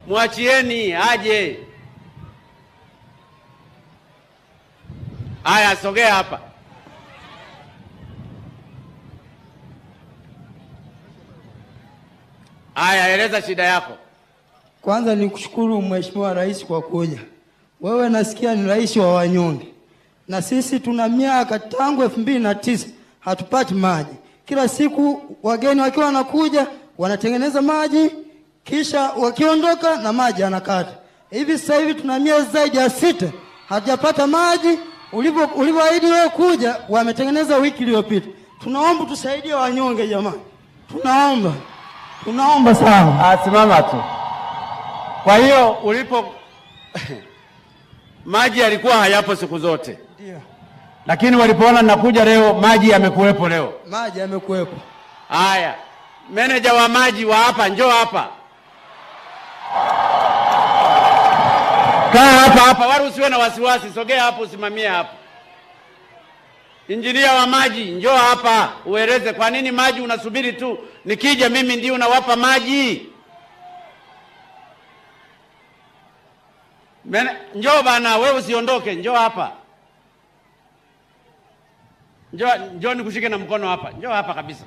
Mwachieni aje. Haya, sogea hapa. Haya, eleza shida yako. Kwanza nikushukuru Mheshimiwa Rais kwa kuja. Wewe nasikia ni rais wa wanyonge. Na sisi tuna miaka tangu 2009 hatupati maji. Kila siku wageni wakiwa wanakuja wanatengeneza maji, kisha wakiondoka na maji yanakata. Hivi sasa hivi tuna miezi zaidi ya 6 hatujapata maji. Ulivyoahidi wewe kuja wametengeneza wiki iliyopita. Tunaomba tusaidie wanyonge jamani. Tunaomba sana. Simama tu. Kwa hiyo ulipo maji yalikuwa hayapo siku zote. Ndio. Lakini walipoona nakuja leo maji yamekuwepo leo. Maji yamekuwepo. Haya. Meneja wa maji wa hapa njoo hapa. Kaa hapa wala usiwe na wasiwasi, sogea hapo usimamie hapo. Injinia wa maji njoo hapa ueleze kwa nini maji unasubiri tu nikija mimi ndio unawapa maji. Njoo bana, wewe usiondoke, njoo hapa. Njoo nikushike na mkono hapa. Njoo hapa kabisa.